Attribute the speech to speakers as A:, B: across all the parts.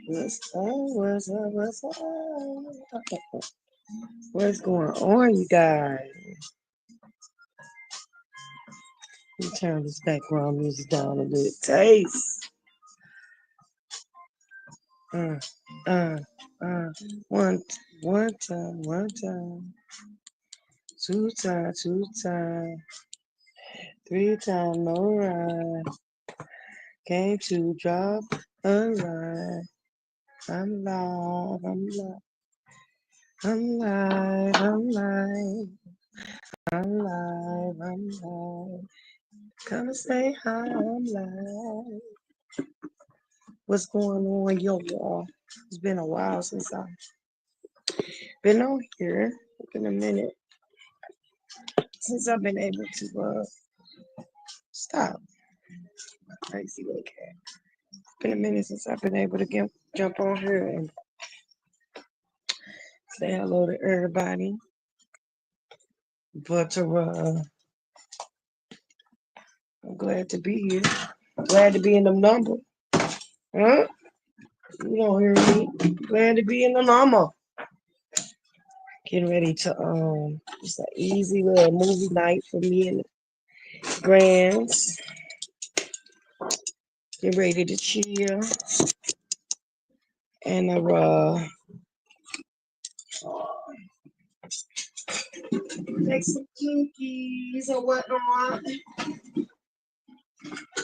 A: What's up? What's up? What's up? What's going on, you guys? Let me turn this background music down a bit. Taste. Uh, uh, uh. One, one time, two time, three time, no ride. Came to drop a line. I'm live, I'm live, I'm live, I'm live, I'm live, I'm live. Come and say hi, I'm live. What's going on, yo, y'all? It's been a while since I've been on here. It's been a minute since I've been able to stop. Crazy little cat. It's been a minute since I've been able to jump on here and say hello to everybody. But I'm glad to be here. Glad to be in the number. Huh? You don't hear me. Glad to be in the number. Getting ready to just an easy little movie night for me and the grands. Get ready to chill and make some cookies or whatnot.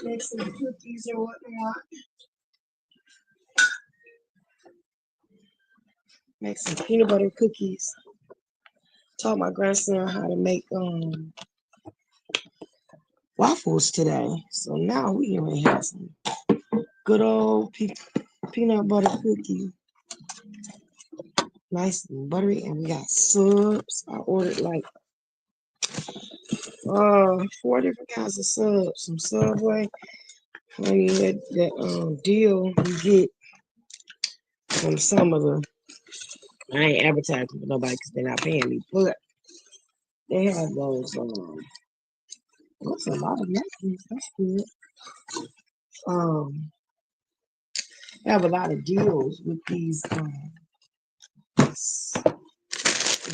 A: Make some cookies or whatnot. Make some peanut butter cookies. Taught my grandson how to make waffles today. So now we gonna have some good old peanut butter cookie. Nice and buttery, and we got subs. I ordered like 4 different kinds of subs. Some Subway. Honey, that deal you get from some of the. I ain't advertising for nobody because they're not paying me, but they have those. That's a lot of napkins. That's good. Um, they have a lot of deals with these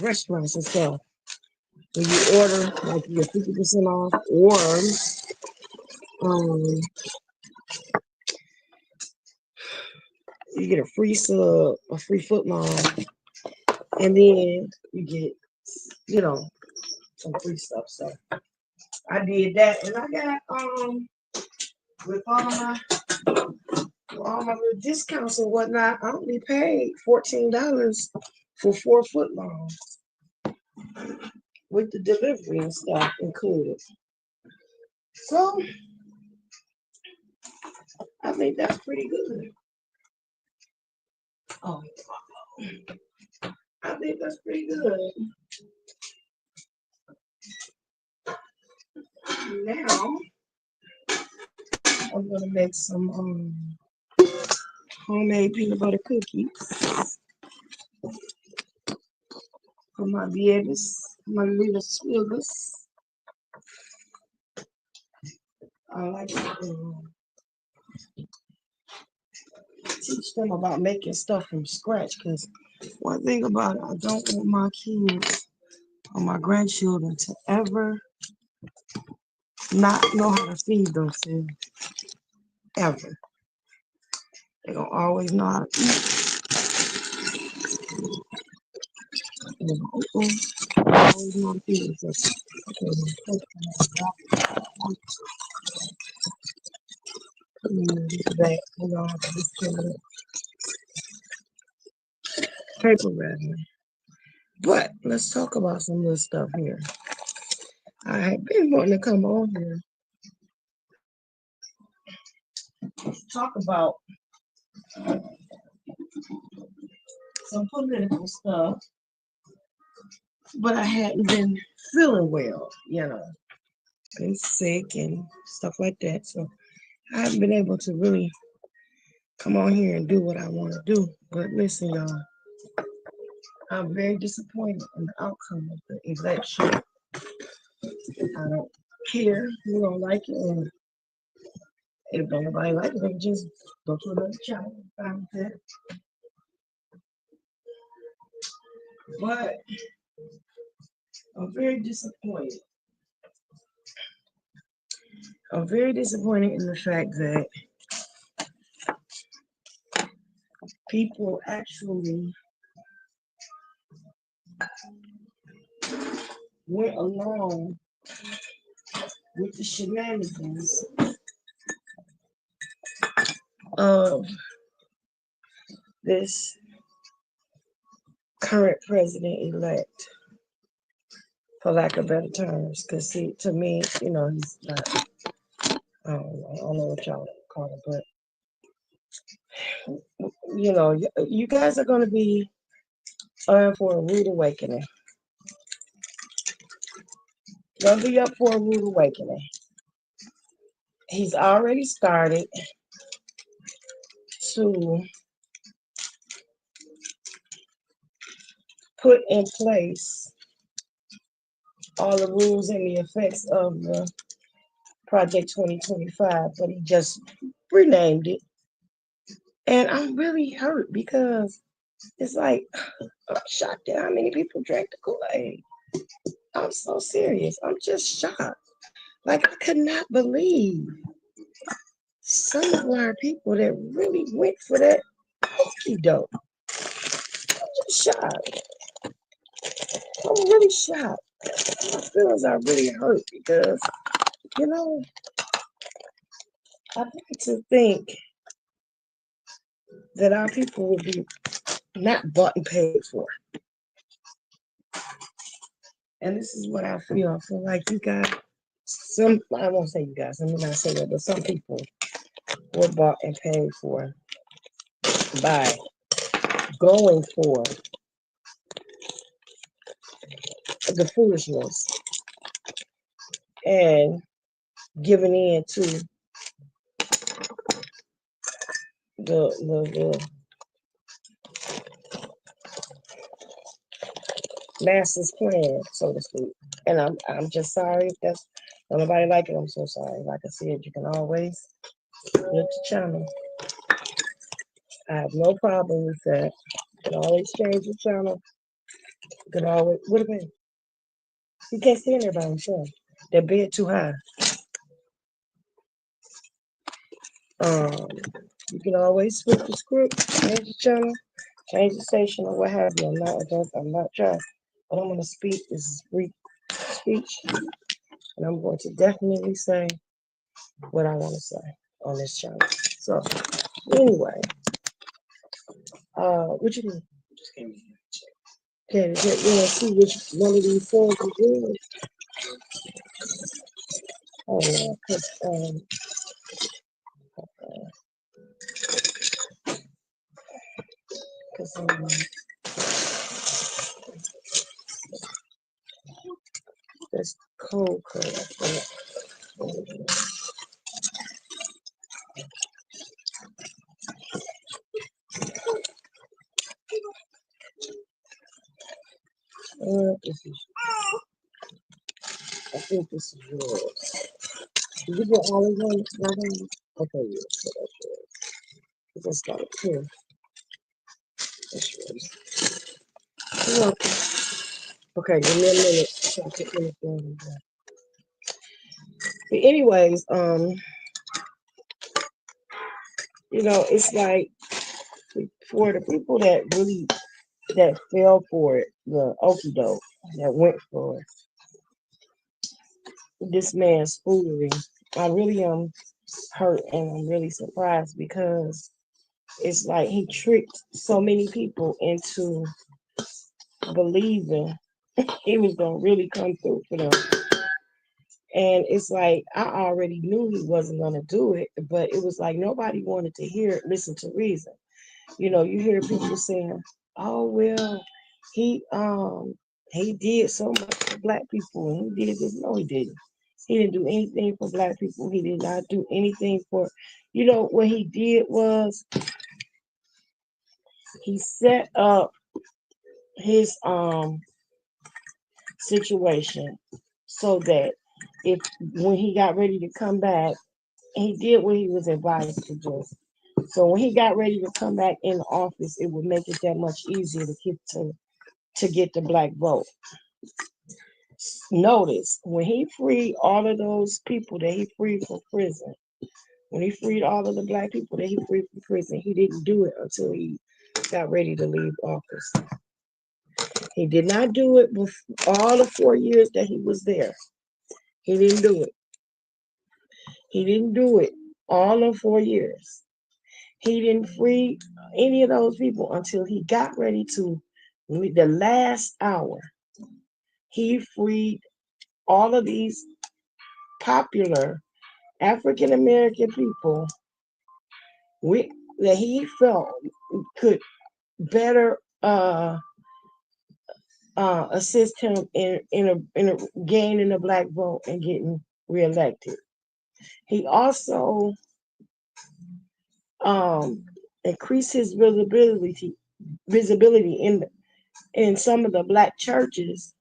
A: restaurants and stuff. When you order, like you get 50% off, or um, you get a free sub, a free foot long, and then you get, some free stuff. So I did that, and I got with all my little discounts and whatnot, I only paid $14 for 4 foot long with the delivery and stuff included. So I think that's pretty good. Oh, I think that's pretty good. Now I'm gonna make some homemade peanut butter cookies for my babies, my little swiggers. I like to teach them about making stuff from scratch because one thing about it, I don't want my kids or my grandchildren to ever not know how to feed themselves. Ever. They're gonna always know how to eat. They're gonna always know how to feed themselves. Okay, that we're gonna have to just paper rather. But let's talk about some of this stuff here. I have been wanting to come on here talk about some political stuff, but I hadn't been feeling well, been sick and stuff like that. So I haven't been able to really come on here and do what I want to do. But listen, y'all, I'm very disappointed in the outcome of the election. I don't care who don't like it, and If nobody like it, they can just go to another channel and find that. But I'm very disappointed. I'm very disappointed in the fact that people actually went along with the shenanigans of this current president elect, for lack of better terms. Because, see, to me, he's not, I don't know what y'all call it, but, you guys are going to be for a rude awakening. Going to be up for a rude awakening. He's already started to put in place all the rules and the effects of the Project 2025, but he just renamed it. And I'm really hurt because it's like, I'm shocked at how many people drank the Kool-Aid. I'm so serious. I'm just shocked. Like, I could not believe some of our people that really went for that hokey dope. I'm just shocked. I'm really shocked. My feelings are really hurt because, I like to think that our people would be not bought and paid for. And this is what I feel. I feel like you guys, I won't say you guys, let me not say that, but some people were bought and paid for by going for the foolishness and giving in to the master's plan, so to speak. And I'm just sorry if that's nobody like it. I'm so sorry. Like I said, you can always flip the channel. I have no problem with that. You can always change the channel. You can always what about it? You can't stand there by himself. That bed too high. Um, you can always flip the script, change the channel, change the station, or what have you. I'm not trying, but I'm gonna speak. This is free speech, and I'm going to definitely say what I want to say on this channel. So, anyway, what you do? Just came in here. Okay, you want to see which one of these songs is yours? Oh, yeah, because that's cold color. This is, I think this is yours. Did you get all of them? Okay, yeah, so that's yours. Let's start here. That's yours. You're welcome. Okay, give me a minute so I can finish doing that. But anyways, it's like for the people that really that fell for it, the okie doke that went for this man's foolery, I really am hurt and I'm really surprised because it's like he tricked so many people into believing he was gonna really come through for them. And it's like I already knew he wasn't gonna do it, but it was like nobody wanted to listen to reason. You hear people saying, "Oh well, he he did so much for black people, and he did this." No, he didn't. He didn't do anything for black people. He did not do anything for, what he did was he set up his situation so that if when he got ready to come back he did what he was advised to do. So when he got ready to come back in office, it would make it that much easier to get the black vote. Notice when he freed all of those people that he freed from prison, when he freed all of the black people that he freed from prison, he didn't do it until he got ready to leave office. He did not do it before all the 4 years that he was there. He didn't do it. He didn't do it all of 4 years. He didn't free any of those people until he got ready to the last hour. He freed all of these popular African American people we, that he felt could better assist him in a gaining the black vote and getting reelected. He also um, increased his visibility in some of the black churches,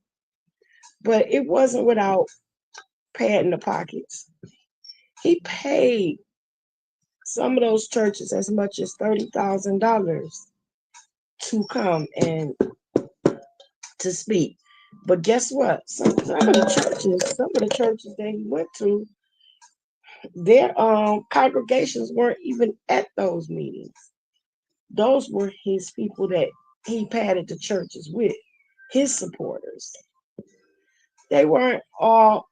A: but it wasn't without padding the pockets. He paid some of those churches as much as $30,000 to come and to speak. But guess what? Some of the churches that he went to, their congregations weren't even at those meetings. Those were his people that he padded the churches with, his supporters. They weren't all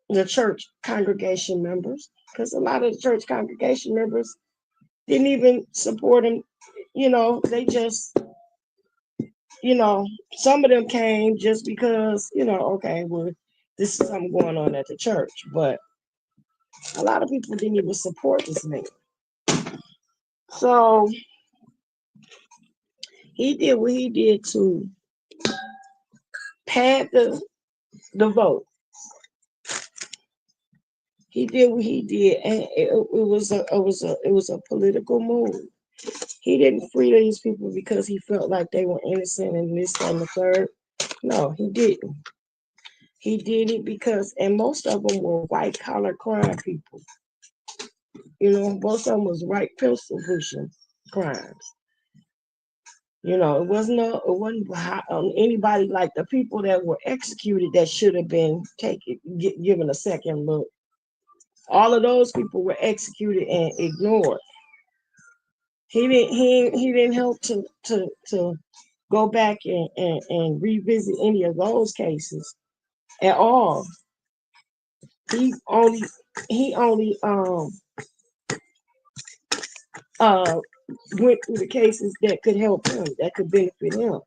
A: the church congregation members, because a lot of the church congregation members didn't even support him. They just, some of them came just because, okay, well, this is something going on at the church. But a lot of people didn't even support this man. So he did what he did to pad the vote. He did what he did, and it was a political move. He didn't free these people because he felt like they were innocent and this and the third. No, he didn't. He did it because, and most of them were white collar crime people. Most of them was white pistol pushing crimes. It wasn't anybody like the people that were executed that should have been given a second look. All of those people were executed and ignored. He didn't help to go back and revisit any of those cases at all. He only he only uh went through the cases that could help him, that could benefit him.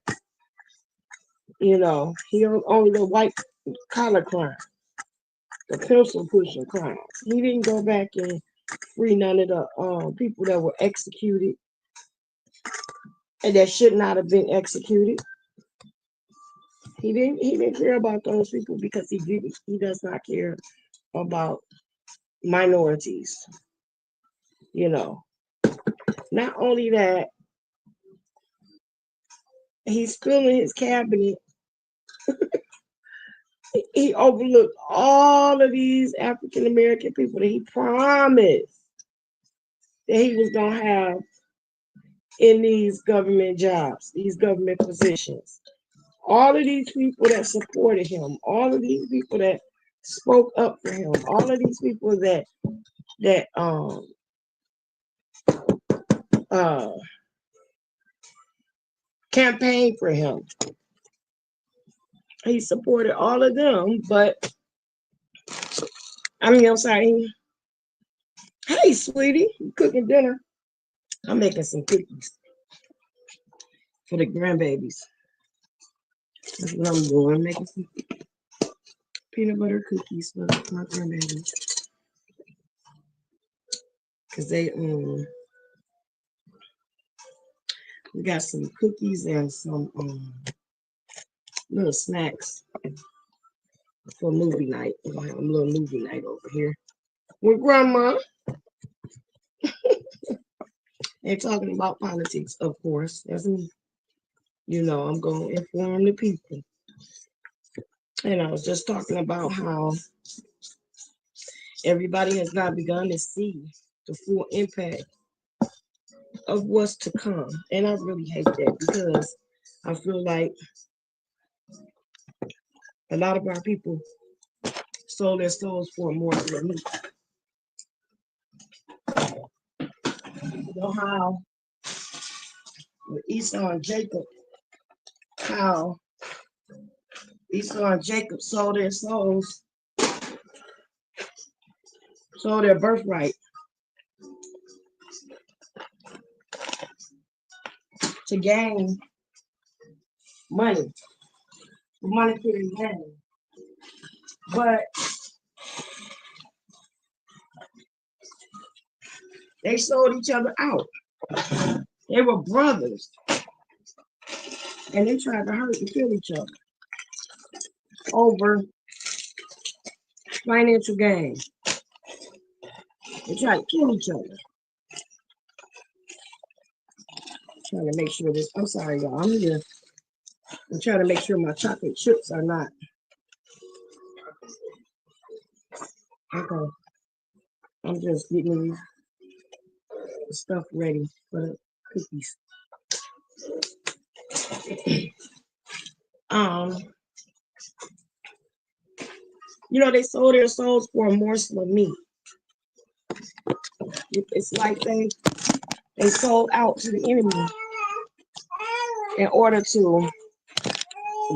A: He only the white collar crime, the pencil pushing crimes. He didn't go back and free none of the people that were executed and that should not have been executed. He didn't care about those people because he does not care about minorities. You know. Not only that, he's still in his cabinet. He overlooked all of these African American people that he promised that he was gonna have in these government jobs, these government positions. All of these people that supported him, all of these people that spoke up for him, all of these people that uh campaigned for him. He supported all of them, but I'm sorry. Hey, sweetie, you cooking dinner? I'm making some cookies for the grandbabies. That's what I'm doing. I'm making some peanut butter cookies for my grandbabies. Cause we got some cookies and some little snacks for movie night. We're gonna have a little movie night over here with grandma. And talking about politics, of course. That's me. I'm gonna inform the people. And I was just talking about how
B: Everybody has not begun to see the full impact of what's to come. And I really hate that because I feel like a lot of our people sold their souls for more than me. You know how with Esau and Jacob, how Esau and Jacob sold their souls, sold their birthright to gain money, monetary gain. But they sold each other out. They were brothers, and they tried to hurt and kill each other over financial gain. They tried to kill each other. Trying to make sure this. I'm sorry, y'all. I'm here. I'm trying to make sure my chocolate chips are not. Okay. I'm just getting the stuff ready for the cookies. um, they sold their souls for a morsel of meat. It's like they sold out to the enemy in order to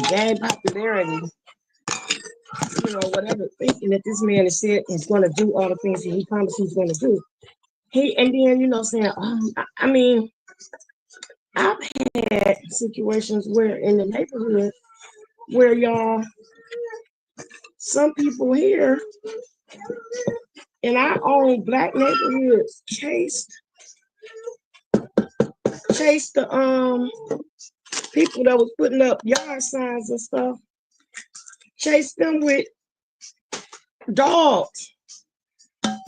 B: gain popularity, whatever, thinking that this man has said is going to do all the things that he promised he's going to do. And then, saying, I mean, I've had situations where in the neighborhood where y'all, some people here in our own Black neighborhoods chased the people that was putting up yard signs and stuff, chased them with dogs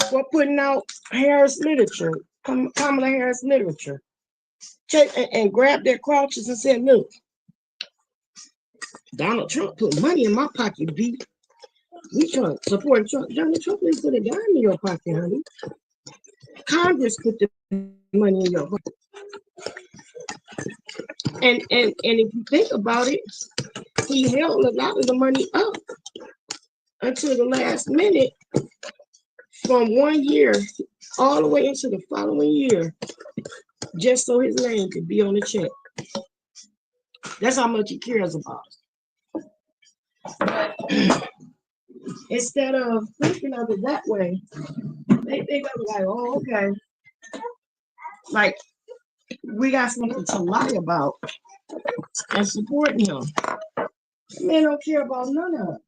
B: for putting out Harris literature, Kamala Harris literature, and grabbed their crotches and said, "Look, Donald Trump put money in my pocket, B. We trying to support Trump. Donald Trump didn't put a dime in your pocket, honey. Congress put the money in your pocket." And if you think about it, he held a lot of the money up until the last minute from 1 year all the way into the following year, just so his name could be on the check. That's how much he cares about us. But instead of thinking of it that way, they think of it like, oh, okay. Like, we got something to lie about and support him. The man don't care about none of it.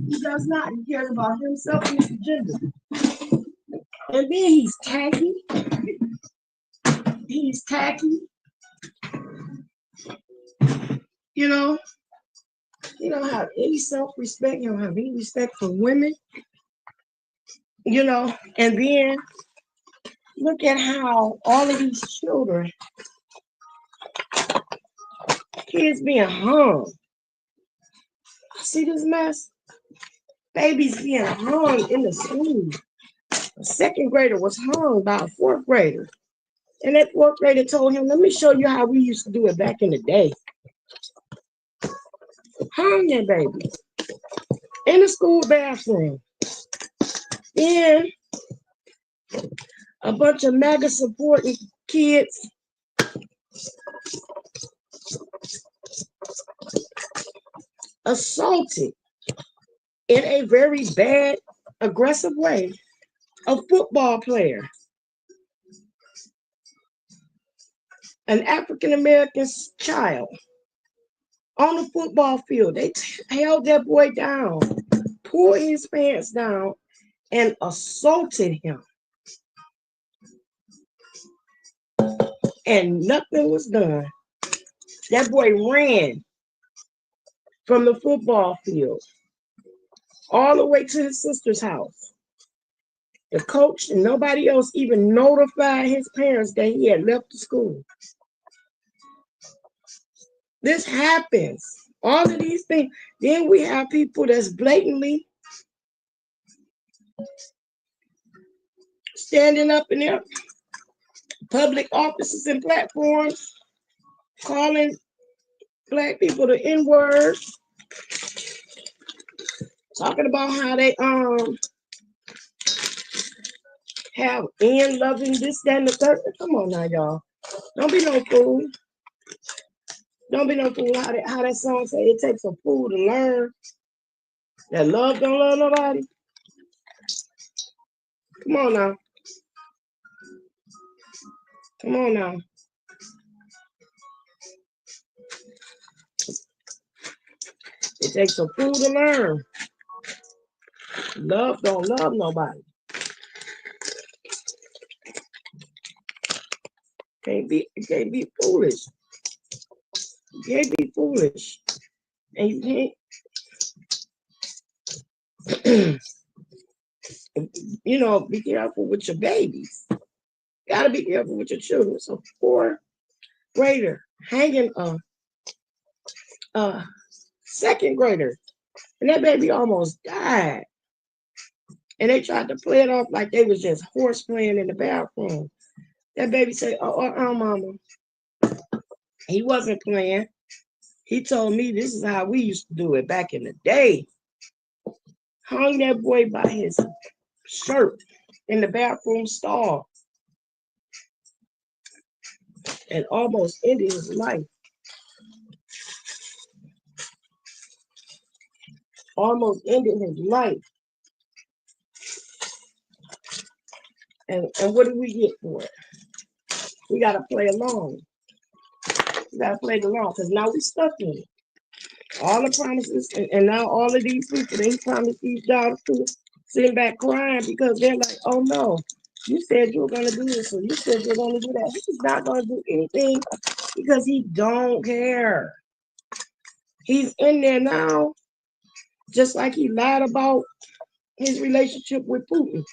B: He does not. He cares about himself and his agenda. And then he's tacky. He's tacky. He don't have any self-respect. He don't have any respect for women. And then look at how all of these children, kids being hung. See this mess? Babies being hung in the school. A second grader was hung by a fourth grader. And that fourth grader told him, "Let me show you how we used to do it back in the day." Hung that baby in the school bathroom. Then a bunch of MAGA supporting kids assaulted in a very bad, aggressive way a football player, an African American child, on the football field. They held that boy down, pulled his pants down, and assaulted him. And nothing was done. That boy ran from the football field all the way to his sister's house. The coach and nobody else even notified his parents that he had left the school. This happens. All of these things. Then we have people that's blatantly standing up in their public offices and platforms, calling black people the N-word, talking about how they have in loving this, that, and the third. Come on now, y'all. Don't be no fool. Don't be no fool. How that song say it takes a fool to learn that love don't love nobody. Come on now. Come on now. It takes a fool to learn. Love don't love nobody. You can't be foolish. You can't be foolish. And you can't, be careful with your babies. Gotta be careful with your children. So fourth grader hanging a second grader. And that baby almost died. And they tried to play it off like they was just horse playing in the bathroom. That baby said, mama. He wasn't playing. He told me this is how we used to do it back in the day. Hung that boy by his shirt in the bathroom stall and almost ended his life. Almost ended his life. And what do we get for it? We got to play along. We got to play along because now we stuck in it. All the promises, and now all of these people, they promised these jobs to sitting back crying because they're like, oh no, you said you were going to do this, or you said you're going to do that. He's not going to do anything because he don't care. He's in there now, just like he lied about his relationship with Putin.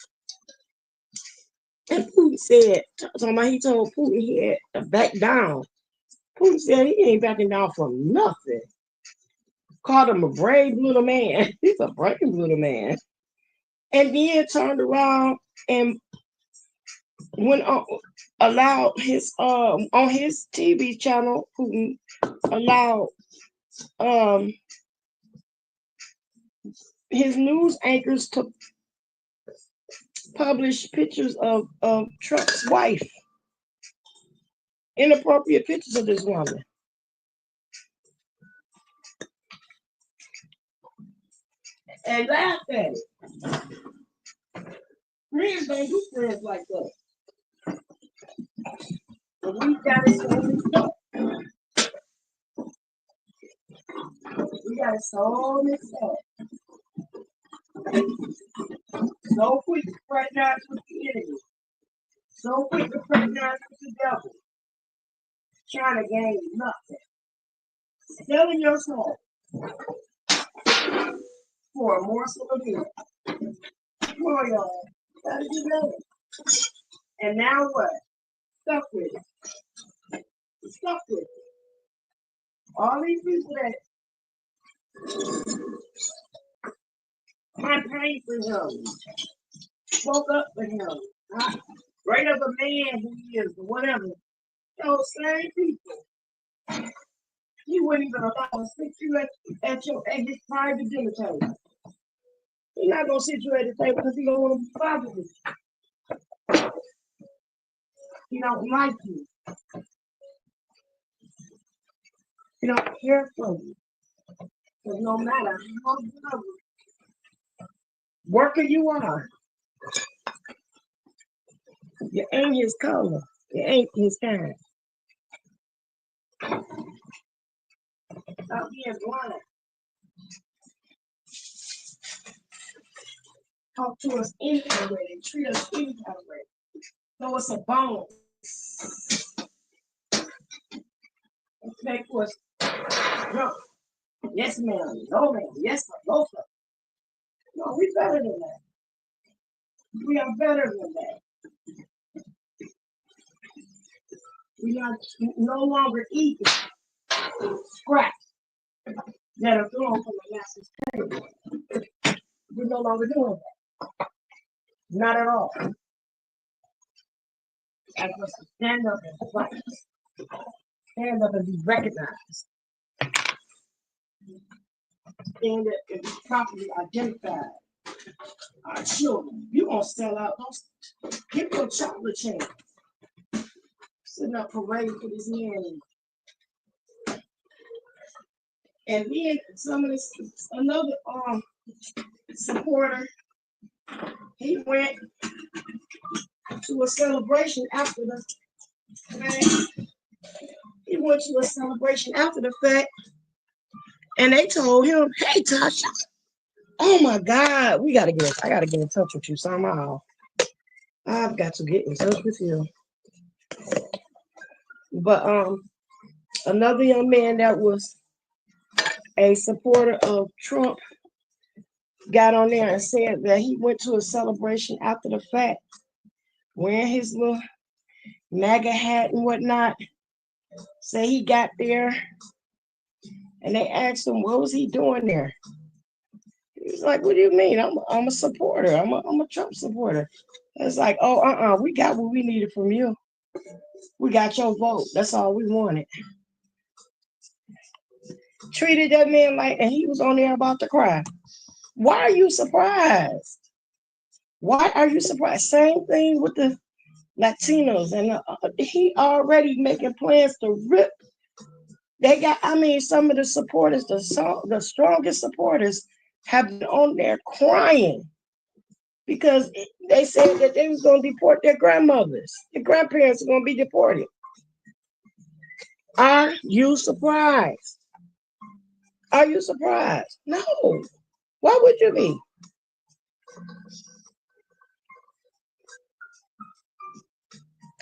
B: And Putin said, he told Putin he had to back down. Putin said he ain't backing down from nothing. Called him a brave little man. He's a brave little man. And then turned around and went on, allowed his on his TV channel, Putin allowed his news anchors to publish pictures of Trump's wife. Inappropriate pictures of this woman. And laughed at it. Friends don't do friends like that. But we got it so mixed up. We got it so mixed up. So quick to fraternize with the enemy. So quick to fraternize with the devil. Trying to gain nothing. Selling your soul for a morsel of meat. Come on, y'all. Gotta do that. And now what? Stuck with it. Stuck with it. All these people that campaigned for him, spoke up for him, great of a man he is, or whatever. Those same people, he wouldn't even allow to sit you at his private dinner table. He's not gonna sit you at the table because he don't want to be bothered with you. He don't like you. He don't care for you. Because no matter how good worker you are, you ain't his color. You ain't his kind. Stop being blind. Talk to us any kind of way and treat us any kind of way. Throw us a bone. And make us drunk. Yes, ma'am. No, ma'am. Yes, sir. No, sir. No, we better than that. We are better than that. We are no longer eating scraps that are thrown from the master's table. We're no longer doing that. Not at all. as us to stand up and fight, stand up and be recognized, stand up and be properly identified. Our children, you gonna sell out? Don't get your chocolate chain. Sitting up parading for this man, and then some of this another supporter. He went to a celebration after the fact. He went to a celebration after the fact, and they told him, "Hey, Tasha, oh my God, I gotta get in touch with you somehow. I've got to get in touch with you." But another young man that was a supporter of Trump got on there and said that he went to a celebration after the fact, wearing his little MAGA hat and whatnot. Say he got there and they asked him, what was he doing there? He was like, what do you mean? I'm a supporter. I'm a Trump supporter. It's like, oh, we got what we needed from you. We got your vote. That's all we wanted. Treated that man like, and he was on there about to cry. Why are you surprised? Why are you surprised? Same thing with the Latinos, and he already making plans to rip. They got, some of the supporters, the strongest supporters, have been on there crying because they said that they was going to deport their grandmothers. Their grandparents are going to be deported. Are you surprised? Are you surprised? No. Why would you be?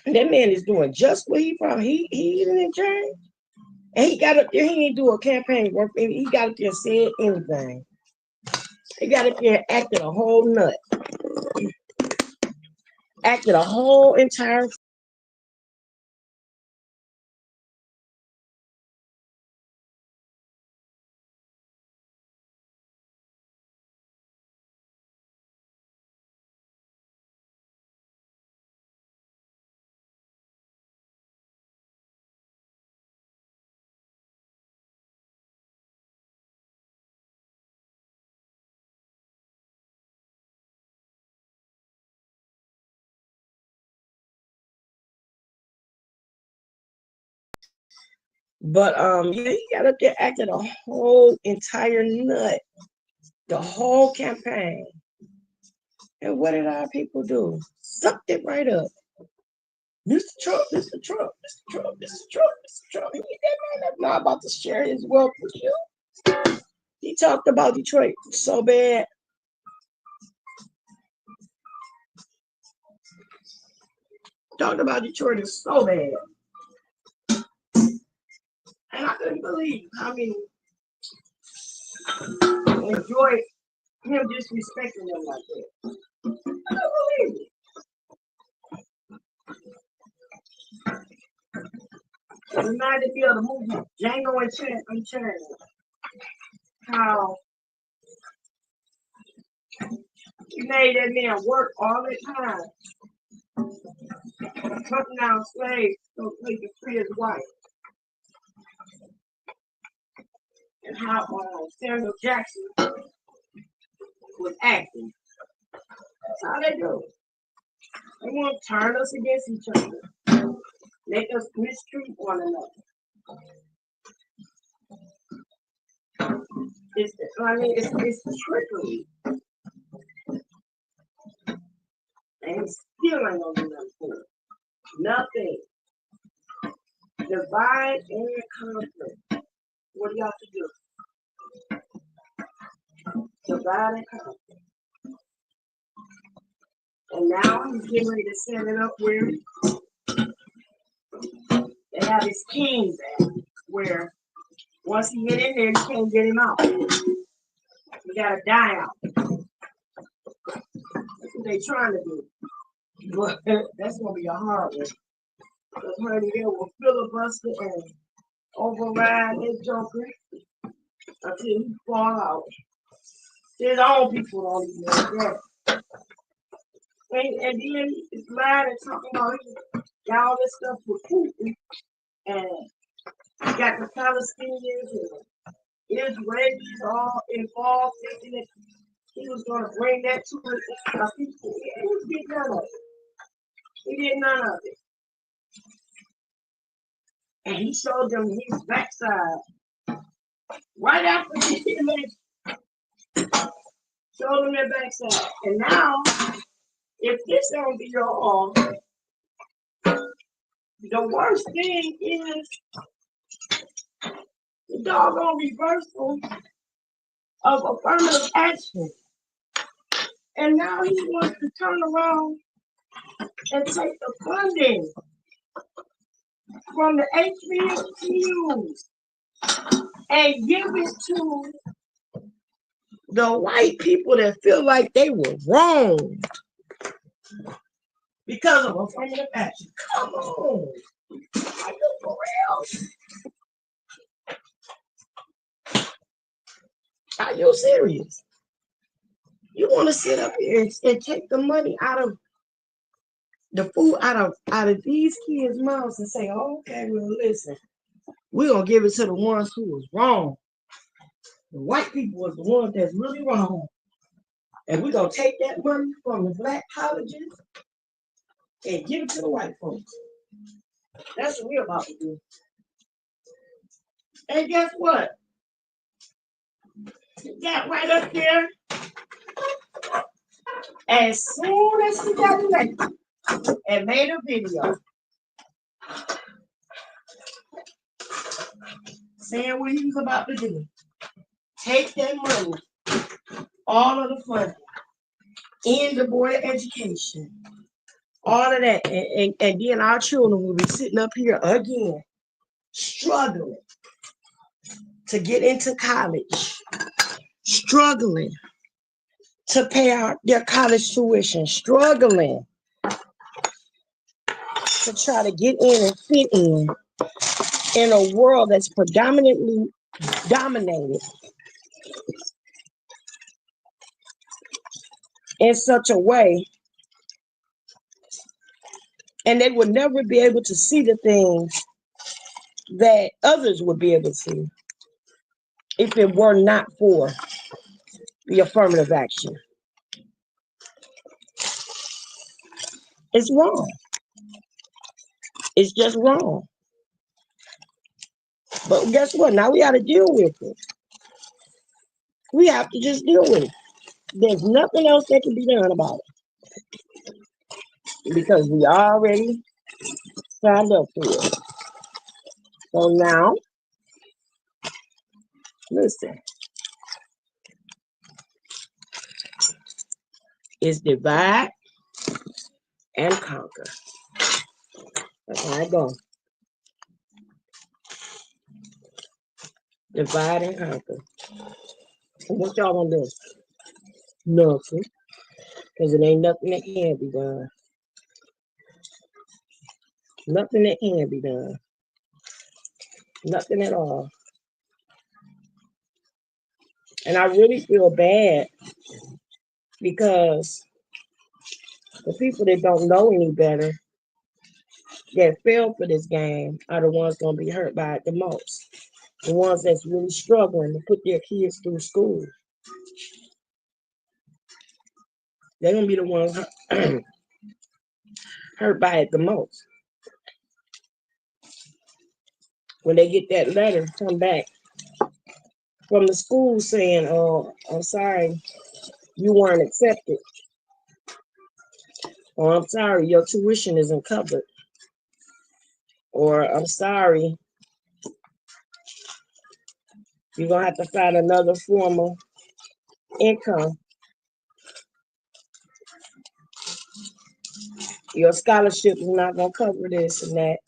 B: That man is doing just what he didn't change. And he got up there, he didn't do a campaign work. He got up there and said anything. He got up there and acted a whole nut. Acted a whole entire. But yeah, he got up there acting a whole entire nut. The whole campaign. And what did our people do? Sucked it right up. Mr. Trump, Mr. Trump, Mr. Trump, Mr. Trump, Mr. Trump. That man that's not about to share his wealth with you. He talked about Detroit so bad. Talked about Detroit so bad. And I couldn't believe how many enjoyed him disrespecting them like that. I don't believe it. It reminded me of the movie Django Unchained. How he made that man work all the time, hunting down slaves so he could free his wife. And how Samuel Jackson was acting. That's how they do. They want to turn us against each other, make us mistreat one another. It's trickery. And still ain't gonna do nothing for it. Nothing. Divide and conflict. What do y'all have to do? Divide and conflict. And now he's getting ready to set it up where they have his kings at, where once he get in there, you can't get him out. You gotta die out. That's what they trying to do. But that's gonna be a hard one. Because honey, they will filibuster and override that joker until he fall out. His own people don't even like that. And then he's lying and talking about got all this stuff with Putin, and you got the Palestinians and Israelis all involved, thinking that he was going to bring that to his people. He did none of it. He did none of it. And he showed them his backside right after the election. Showed them their backside. And now, if this don't be your all, the worst thing is the doggone reversal of affirmative action. And now he wants to turn around and take the funding from the HBCUs and give it to the white people that feel like they were wrong because of affirmative action. Come on. Are you for real? Are you serious? You want to sit up here and take the money out of the food out of these kids' mouths and say, oh, okay, well, listen, we're going to give it to the ones who was wrong. The white people was the ones that's really wrong. And we're going to take that money from the black colleges and give it to the white folks. That's what we're about to do. And guess what? Got right up there. As soon as he got elected and made a video saying what he was about to do, take that money, all of the funding, in the Board of Education, all of that, and then our children will be sitting up here again, struggling to get into college, struggling to pay their college tuition, struggling to try to get in and fit in a world that's predominantly dominated in such a way, and they would never be able to see the things that others would be able to see if it were not for the affirmative action. It's wrong. It's just wrong. But guess what? Now we got to deal with it. We have to just deal with it. There's nothing else that can be done about it because we already signed up for it. So now, listen, it's divide and conquer. That's how I go. Divide and conquer. And what y'all gonna do? Nothing. Because it ain't nothing that can be done. Nothing that can be done. Nothing at all. And I really feel bad because the people that don't know any better that fell for this game are the ones going to be hurt by it the most. The ones that's really struggling to put their kids through school. They're going to be the ones hurt by it the most. When they get that letter come back from the school saying, oh, I'm sorry, you weren't accepted. Or I'm sorry, your tuition isn't covered. Or I'm sorry, you're going to have to find another form of income. Your scholarship is not going to cover this and that.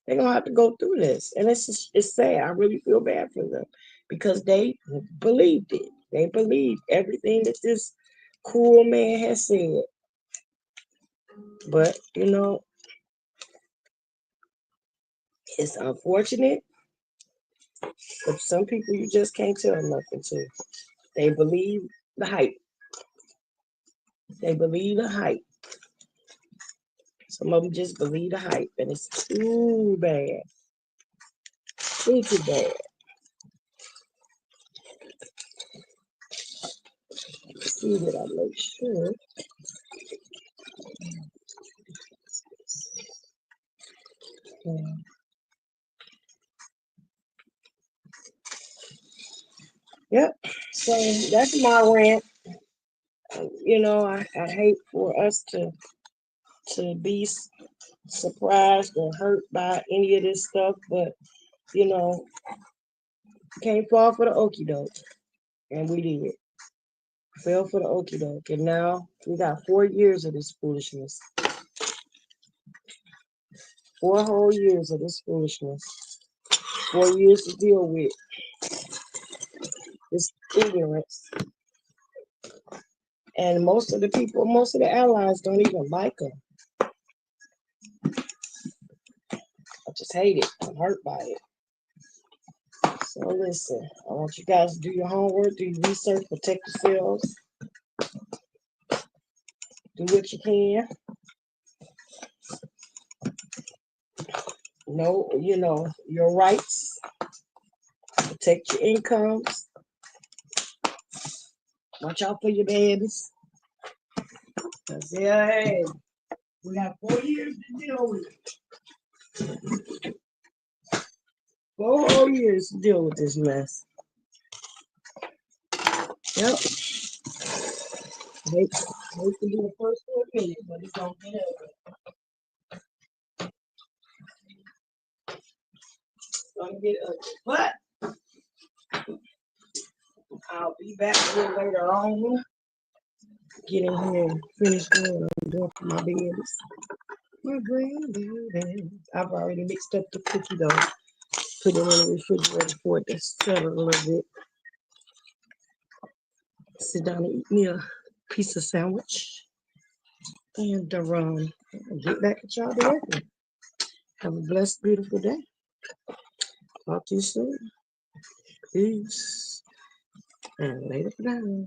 B: They're going to have to go through this. And it's sad. I really feel bad for them because they believed it. They believed everything that this cool man has said. But, you know, it's unfortunate. But some people you just can't tell nothing to. They believe the hype. They believe the hype. Some of them just believe the hype, and it's too bad. Too bad. See that I make sure. Yep. So that's my rant. I hate for us to be surprised or hurt by any of this stuff, but can't fall for the okie doke, and we did. Fell for the okie doke, and now we got 4 years of this foolishness. 4 whole years of this foolishness. 4 years to deal with this ignorance. And most of the allies don't even like them. I just hate it. I'm hurt by it. So listen, I want you guys to do your homework, do your research, protect yourselves. Do what you can. Know, your rights. Protect your incomes. Watch out for your babies. Cause hey, we got 4 years to deal with it. 4 whole years to deal with this mess. Yep. I hate to be the first to admit it, but it's gonna get ugly. It's gonna get ugly. But I'll be back a little later on. Get in here and finish doing what I'm doing for my babies. My grandbabies. I've already mixed up the cookie dough. Put it in the refrigerator for it to settle a little bit. Sit down and eat me a piece of sandwich. And get back at y'all directly. Have a blessed, beautiful day. Talk to you soon. Peace. And later for now.